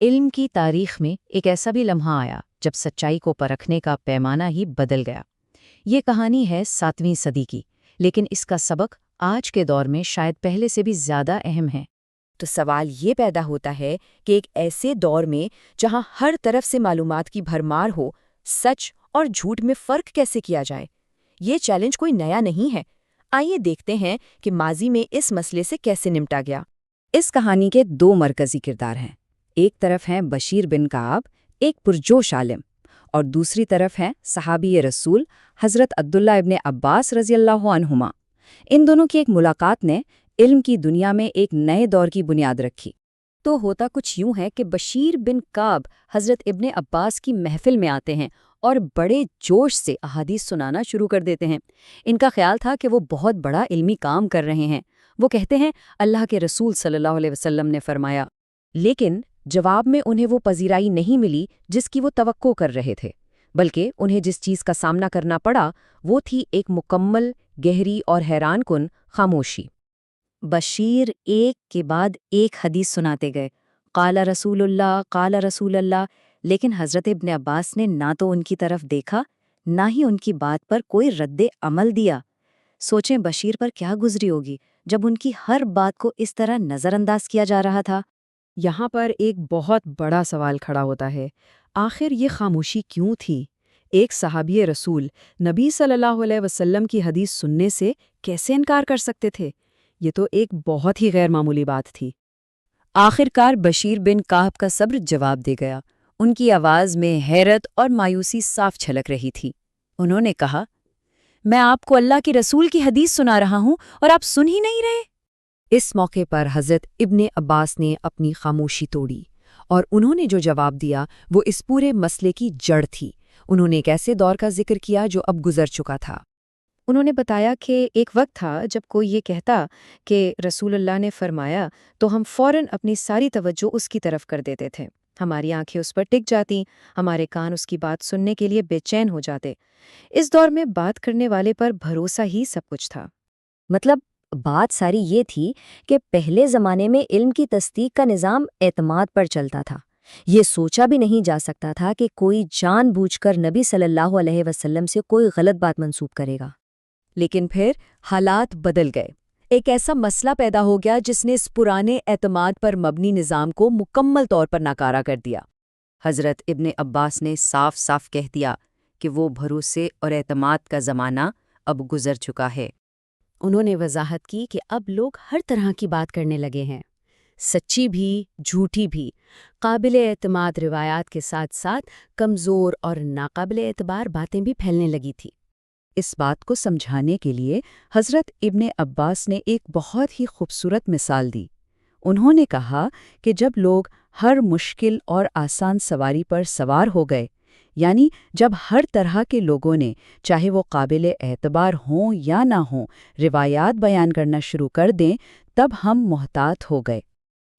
علم کی تاریخ میں ایک ایسا بھی لمحہ آیا جب سچائی کو پرکھنے کا پیمانہ ہی بدل گیا۔ یہ کہانی ہے 7ویں صدی کی، لیکن اس کا سبق آج کے دور میں شاید پہلے سے بھی زیادہ اہم ہے۔ تو سوال یہ پیدا ہوتا ہے کہ ایک ایسے دور میں جہاں ہر طرف سے معلومات کی بھرمار ہو، سچ اور جھوٹ میں فرق کیسے کیا جائے؟ یہ چیلنج کوئی نیا نہیں ہے۔ آئیے دیکھتے ہیں کہ ماضی میں اس مسئلے سے کیسے نمٹا گیا۔ اس کہانی کے 2 مرکزی کردار ہیں۔ ایک طرف ہیں بشیر بن کعب، ایک پرجوش عالم، اور دوسری طرف ہیں صحابی رسول حضرت عبداللہ ابن عباس رضی اللہ عنہما۔ ان دونوں کی ایک ملاقات نے علم کی دنیا میں ایک نئے دور کی بنیاد رکھی۔ تو ہوتا کچھ یوں ہے کہ بشیر بن کعب حضرت ابن عباس کی محفل میں آتے ہیں اور بڑے جوش سے احادیث سنانا شروع کر دیتے ہیں۔ ان کا خیال تھا کہ وہ بہت بڑا علمی کام کر رہے ہیں۔ وہ کہتے ہیں اللہ کے رسول صلی اللہ علیہ وسلم نے فرمایا، لیکن جواب میں انہیں وہ پذیرائی نہیں ملی جس کی وہ توقع کر رہے تھے، بلکہ انہیں جس چیز کا سامنا کرنا پڑا وہ تھی ایک مکمل، گہری اور حیران کن خاموشی۔ بشیر ایک کے بعد ایک حدیث سناتے گئے، قال رسول اللہ، لیکن حضرت ابن عباس نے نہ تو ان کی طرف دیکھا، نہ ہی ان کی بات پر کوئی رد عمل دیا۔ سوچیں بشیر پر کیا گزری ہوگی جب ان کی ہر بات کو اس طرح نظر انداز کیا جا رہا تھا۔ یہاں پر ایک بہت بڑا سوال کھڑا ہوتا ہے، آخر یہ خاموشی کیوں تھی؟ ایک صحابی رسول نبی صلی اللہ علیہ وسلم کی حدیث سننے سے کیسے انکار کر سکتے تھے؟ یہ تو ایک بہت ہی غیر معمولی بات تھی۔ آخرکار بشیر بن کعب کا صبر جواب دے گیا۔ ان کی آواز میں حیرت اور مایوسی صاف چھلک رہی تھی۔ انہوں نے کہا، میں آپ کو اللہ کے رسول کی حدیث سنا رہا ہوں اور آپ سن ہی نہیں رہے۔ اس موقع پر حضرت ابن عباس نے اپنی خاموشی توڑی، اور انہوں نے جو جواب دیا وہ اس پورے مسئلے کی جڑ تھی۔ انہوں نے ایک ایسے دور کا ذکر کیا جو اب گزر چکا تھا۔ انہوں نے بتایا کہ ایک وقت تھا جب کوئی یہ کہتا کہ رسول اللہ نے فرمایا تو ہم فوراً اپنی ساری توجہ اس کی طرف کر دیتے تھے۔ ہماری آنکھیں اس پر ٹک جاتیں، ہمارے کان اس کی بات سننے کے لیے بے چین ہو جاتے۔ اس دور میں بات کرنے والے پر بھروسہ ہی سب کچھ تھا۔ مطلب بات ساری یہ تھی کہ پہلے زمانے میں علم کی تصدیق کا نظام اعتماد پر چلتا تھا۔ یہ سوچا بھی نہیں جا سکتا تھا کہ کوئی جان بوجھ کر نبی صلی اللہ علیہ وسلم سے کوئی غلط بات منسوب کرے گا۔ لیکن پھر حالات بدل گئے۔ ایک ایسا مسئلہ پیدا ہو گیا جس نے اس پرانے اعتماد پر مبنی نظام کو مکمل طور پر ناکارہ کر دیا۔ حضرت ابن عباس نے صاف صاف کہہ دیا کہ وہ بھروسے اور اعتماد کا زمانہ اب گزر چکا ہے۔ انہوں نے وضاحت کی کہ اب لوگ ہر طرح کی بات کرنے لگے ہیں، سچی بھی، جھوٹی بھی، قابل اعتماد روایات کے ساتھ ساتھ کمزور اور ناقابل اعتبار باتیں بھی پھیلنے لگی تھی۔ اس بات کو سمجھانے کے لیے حضرت ابن عباس نے ایک بہت ہی خوبصورت مثال دی۔ انہوں نے کہا کہ جب لوگ ہر مشکل اور آسان سواری پر سوار ہو گئے، یعنی جب ہر طرح کے لوگوں نے، چاہے وہ قابل اعتبار ہوں یا نہ ہوں، روایات بیان کرنا شروع کر دیں، تب ہم محتاط ہو گئے۔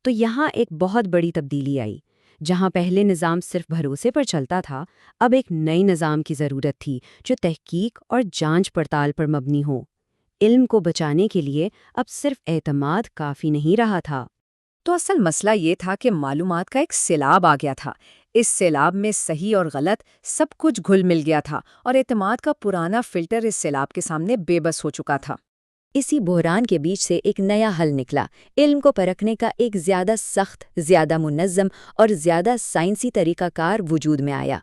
تو یہاں ایک بہت بڑی تبدیلی آئی۔ جہاں پہلے نظام صرف بھروسے پر چلتا تھا، اب ایک نئی نظام کی ضرورت تھی جو تحقیق اور جانچ پڑتال پر مبنی ہو۔ علم کو بچانے کے لیے اب صرف اعتماد کافی نہیں رہا تھا۔ تو اصل مسئلہ یہ تھا کہ معلومات کا ایک سیلاب آ گیا تھا۔ اس سیلاب میں صحیح اور غلط سب کچھ گھل مل گیا تھا، اور اعتماد کا پرانا فلٹر اس سیلاب کے سامنے بے بس ہو چکا تھا۔ اسی بحران کے بیچ سے ایک نیا حل نکلا۔ علم کو پرکھنے کا ایک زیادہ سخت، زیادہ منظم اور زیادہ سائنسی طریقہ کار وجود میں آیا۔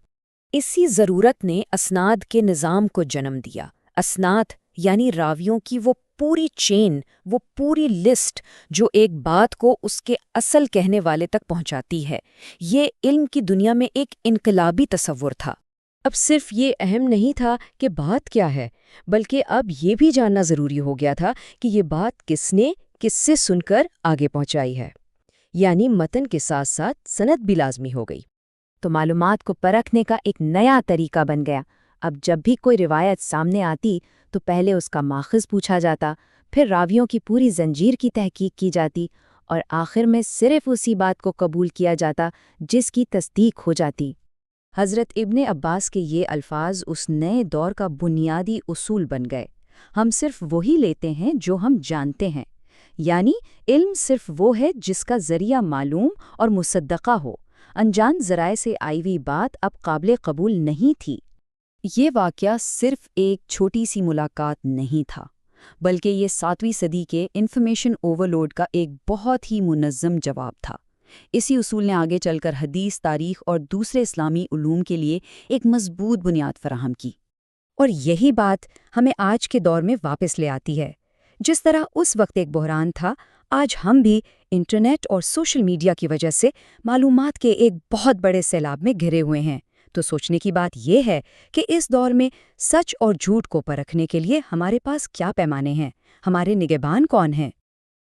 اسی ضرورت نے اسناد کے نظام کو جنم دیا۔ اسناد یعنی راویوں کی وہ پوری چین، وہ پوری لسٹ جو ایک بات کو اس کے اصل کہنے والے تک پہنچاتی ہے۔ یہ علم کی دنیا میں ایک انقلابی تصور تھا۔ اب صرف یہ اہم نہیں تھا کہ بات کیا ہے، بلکہ اب یہ بھی جاننا ضروری ہو گیا تھا کہ یہ بات کس نے کس سے سن کر آگے پہنچائی ہے، یعنی متن کے ساتھ ساتھ سند بھی لازمی ہو گئی۔ تو معلومات کو پرکھنے کا ایک نیا طریقہ بن گیا۔ اب جب بھی کوئی روایت سامنے آتی تو پہلے اس کا ماخذ پوچھا جاتا، پھر راویوں کی پوری زنجیر کی تحقیق کی جاتی، اور آخر میں صرف اسی بات کو قبول کیا جاتا جس کی تصدیق ہو جاتی۔ حضرت ابن عباس کے یہ الفاظ اس نئے دور کا بنیادی اصول بن گئے۔ ہم صرف وہی لیتے ہیں جو ہم جانتے ہیں، یعنی علم صرف وہ ہے جس کا ذریعہ معلوم اور مصدقہ ہو۔ انجان ذرائع سے آئی ہوئی بات اب قابل قبول نہیں تھی۔ یہ واقعہ صرف ایک چھوٹی سی ملاقات نہیں تھا، بلکہ یہ 7ویں صدی کے انفارمیشن اوورلوڈ کا ایک بہت ہی منظم جواب تھا۔ اسی اصول نے آگے چل کر حدیث، تاریخ اور دوسرے اسلامی علوم کے لیے ایک مضبوط بنیاد فراہم کی۔ اور یہی بات ہمیں آج کے دور میں واپس لے آتی ہے۔ جس طرح اس وقت ایک بحران تھا، آج ہم بھی انٹرنیٹ اور سوشل میڈیا کی وجہ سے معلومات کے ایک بہت بڑے سیلاب میں گھرے ہوئے ہیں۔ تو سوچنے کی بات یہ ہے کہ اس دور میں سچ اور جھوٹ کو پرکھنے کے لیے ہمارے پاس کیا پیمانے ہیں، ہمارے نگہبان کون ہیں؟